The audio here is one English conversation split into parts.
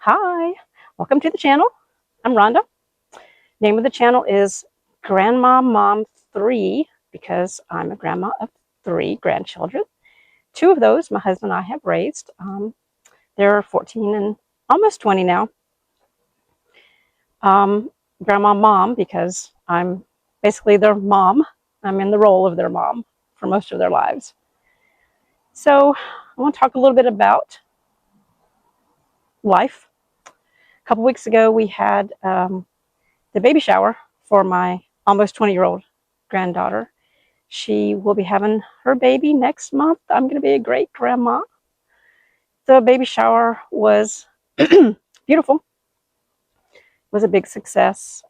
Hi, welcome to the channel. I'm Rhonda. Name of the channel is Grandma Mom 3 because I'm a grandma of 3 grandchildren. 2 of those my husband and I have raised. They're 14 and almost 20 now. Grandma Mom because I'm basically their mom. I'm in the role of their mom for most of their lives. So I want to talk a little bit about life. A couple weeks ago we had the baby shower for my almost 20-year-old granddaughter. She will be having her baby next month. I'm going to be a great grandma. The baby shower was beautiful. It was a big success.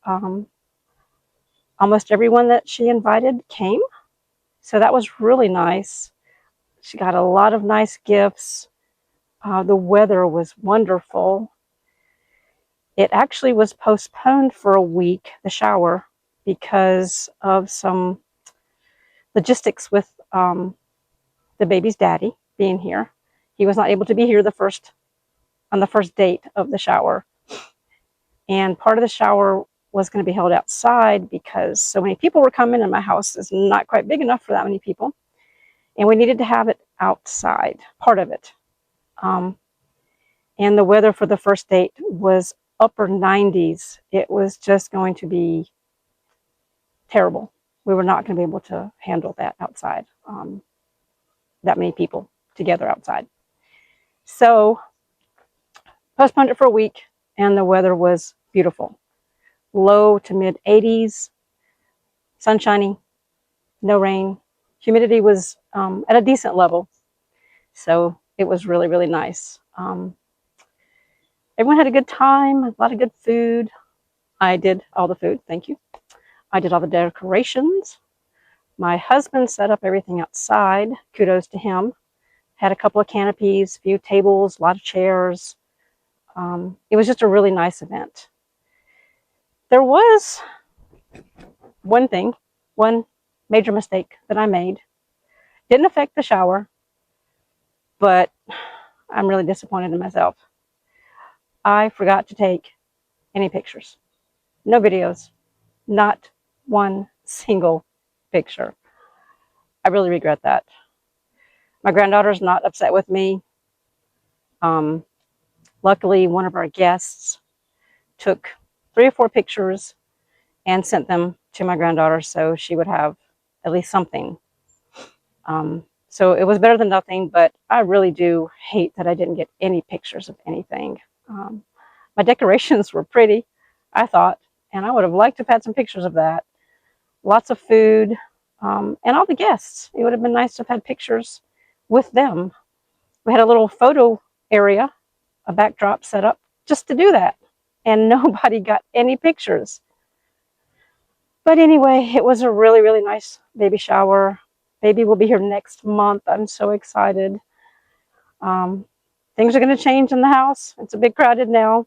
Almost everyone that she invited came, so that was really nice. She got a lot of nice gifts. The weather was wonderful. It actually was postponed for a week, the shower, because of some logistics with the baby's daddy being here. He was not able to be here on the first date of the shower. And part of the shower was going to be held outside because so many people were coming and my house is not quite big enough for that many people. And we needed to have it outside, part of it. And the weather for the first date was upper 90s. It was just going to be terrible. We were not going to be able to handle that outside, that many people together outside. So postponed it for a week, and the weather was beautiful. Low to mid 80s, sunshiny, no rain. Humidity was at a decent level, so it was really, really nice. Everyone had a good time, a lot of good food. I did all the food, thank you. I did all the decorations. My husband set up everything outside, kudos to him. Had a couple of canopies, a few tables, a lot of chairs. It was just a really nice event. There was one major mistake that I made. Didn't affect the shower, but I'm really disappointed in myself. I forgot to take any pictures. No videos. Not one single picture. I really regret that. My granddaughter's not upset with me. Luckily, one of our guests took 3 or 4 pictures and sent them to my granddaughter so she would have at least something. So it was better than nothing, but I really do hate that I didn't get any pictures of anything. My decorations were pretty, I thought, and I would have liked to have had some pictures of that. Lots of food, and all the guests. It would have been nice to have had pictures with them. We had a little photo area, a backdrop set up just to do that, and nobody got any pictures. But anyway, it was a really, really nice baby shower. Baby will be here next month. I'm so excited. Things are going to change in the house. It's a bit crowded now,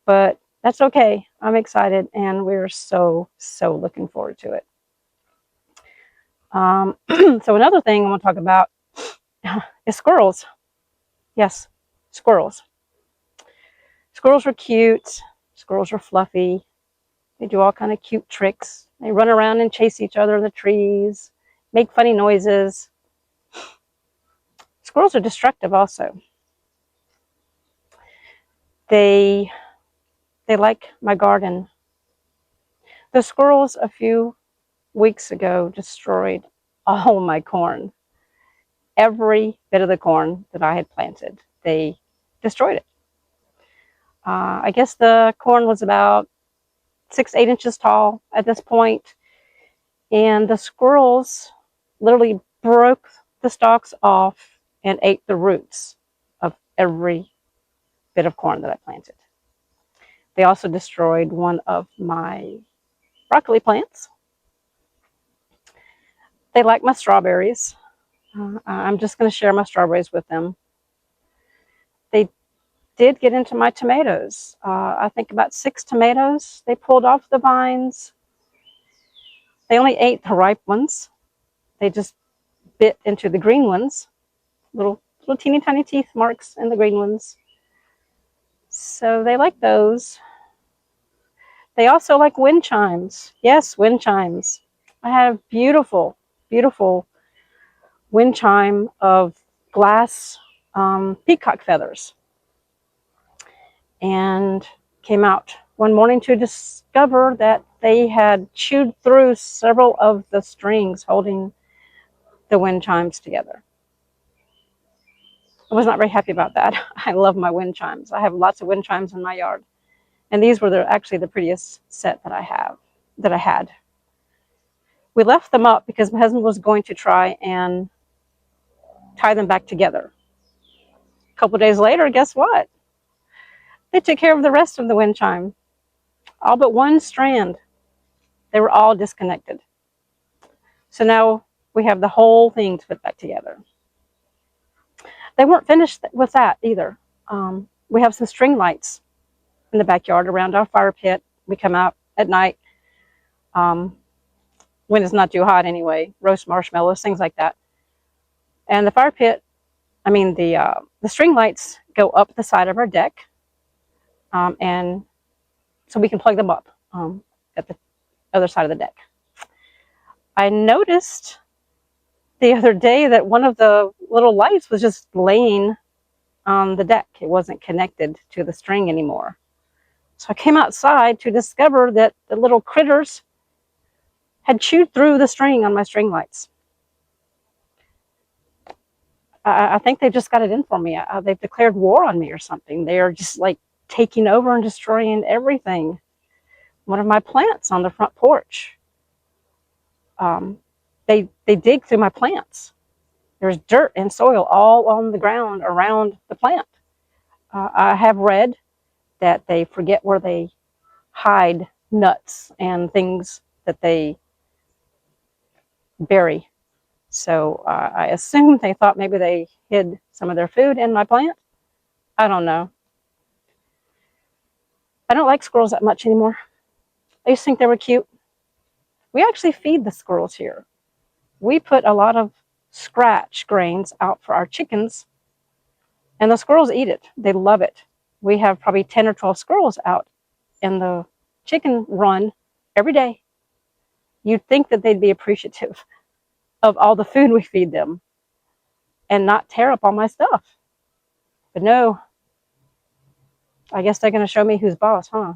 but that's okay. I'm excited, and we're so, so looking forward to it. So another thing I want to talk about is squirrels. Yes, squirrels. Squirrels are cute. Squirrels are fluffy. They do all kind of cute tricks. They run around and chase each other in the trees, make funny noises. Squirrels are destructive also. They like my garden. The squirrels a few weeks ago destroyed all my corn. Every bit of the corn that I had planted, they destroyed it. I guess the corn was about 6 to 8 inches tall at this point, and the squirrels literally broke the stalks off and ate the roots of every bit of corn that I planted. They also destroyed one of my broccoli plants. They like my strawberries. I'm just going to share my strawberries with them. They did get into my tomatoes. I think about 6 tomatoes they pulled off the vines. They only ate the ripe ones. They just bit into the green ones. Little teeny tiny teeth marks in the green ones. So they like those. They also like wind chimes. Yes, wind chimes. I have beautiful, beautiful wind chime of glass peacock feathers. And came out one morning to discover that they had chewed through several of the strings holding the wind chimes together. I was not very happy about that. I love my wind chimes. I have lots of wind chimes in my yard. And these were actually the prettiest set that I had. We left them up because my husband was going to try and tie them back together. A couple of days later, guess what? They took care of the rest of the wind chime, all but one strand. They were all disconnected. So now we have the whole thing to put back together. They weren't finished with that either. We have some string lights in the backyard around our fire pit. We come out at night when it's not too hot anyway, roast marshmallows, things like that. And the fire pit, the string lights go up the side of our deck, and so we can plug them up at the other side of the deck. I noticed the other day that one of the little lights was just laying on the deck. It wasn't connected to the string anymore. So I came outside to discover that the little critters had chewed through the string on my string lights. I think they've just got it in for me. They've declared war on me or something. They are just like taking over and destroying everything. One of my plants on the front porch, they dig through my plants. There's dirt and soil all on the ground around the plant. I have read that they forget where they hide nuts and things that they bury. So I assume they thought maybe they hid some of their food in my plant. I don't know. I don't like squirrels that much anymore. I used to think they were cute. We actually feed the squirrels here. We put a lot of scratch grains out for our chickens, and the squirrels eat it. They love it. We have probably 10 or 12 squirrels out in the chicken run every day. You'd think that they'd be appreciative of all the food we feed them and not tear up all my stuff. But no, I guess they're going to show me who's boss, huh?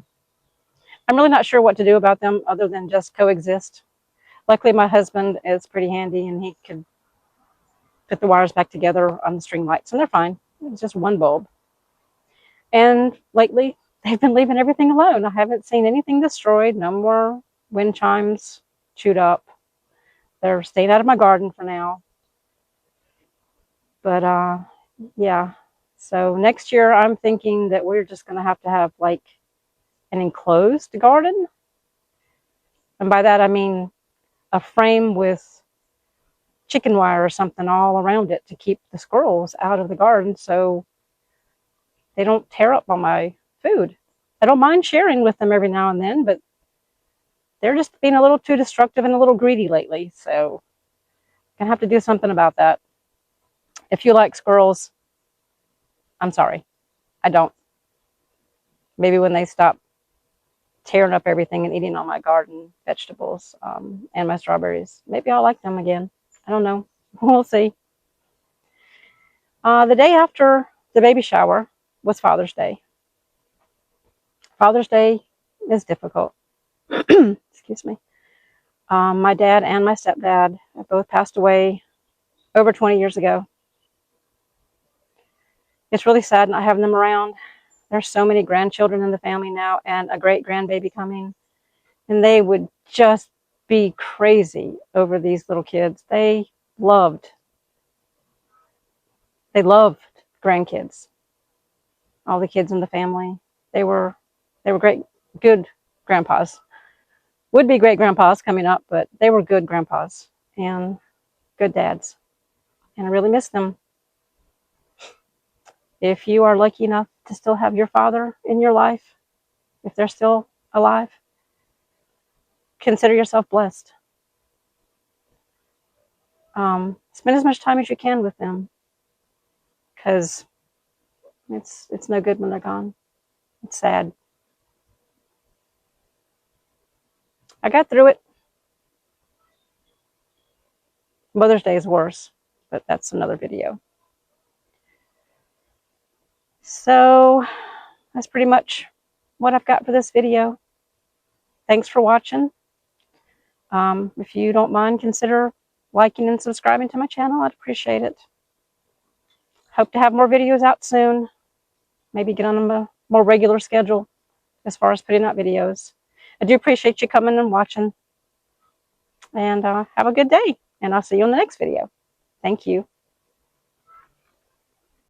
I'm really not sure what to do about them other than just coexist. Luckily, my husband is pretty handy and he could put the wires back together on the string lights, and they're fine. It's just one bulb. And lately, they've been leaving everything alone. I haven't seen anything destroyed. No more wind chimes chewed up. They're staying out of my garden for now. But yeah. So next year, I'm thinking that we're just going to have like an enclosed garden. And by that, I mean a frame with chicken wire or something all around it to keep the squirrels out of the garden so they don't tear up all my food. I don't mind sharing with them every now and then, but they're just being a little too destructive and a little greedy lately. So I'm going to have to do something about that. If you like squirrels, I'm sorry. I don't. Maybe when they stop tearing up everything and eating all my garden vegetables and my strawberries, maybe I'll like them again. I don't know. We'll see. The day after the baby shower was Father's Day. Father's Day is difficult. Excuse me. My dad and my stepdad have both passed away over 20 years ago. It's really sad not having them around. There's so many grandchildren in the family now and a great grandbaby coming. And they would just be crazy over these little kids. They loved grandkids. All the kids in the family. They were great, good grandpas. Would be great grandpas coming up, but they were good grandpas and good dads. And I really miss them. If you are lucky enough to still have your father in your life, if they're still alive, consider yourself blessed. Spend as much time as you can with them, because it's no good when they're gone. It's sad. I got through it. Mother's Day is worse, but that's another video. So that's pretty much what I've got for this video. Thanks for watching. If you don't mind, consider liking and subscribing to my channel. I'd appreciate it. Hope to have more videos out soon. Maybe get on a more regular schedule as far as putting out videos. I do appreciate you coming and watching. And have a good day. And I'll see you in the next video. Thank you.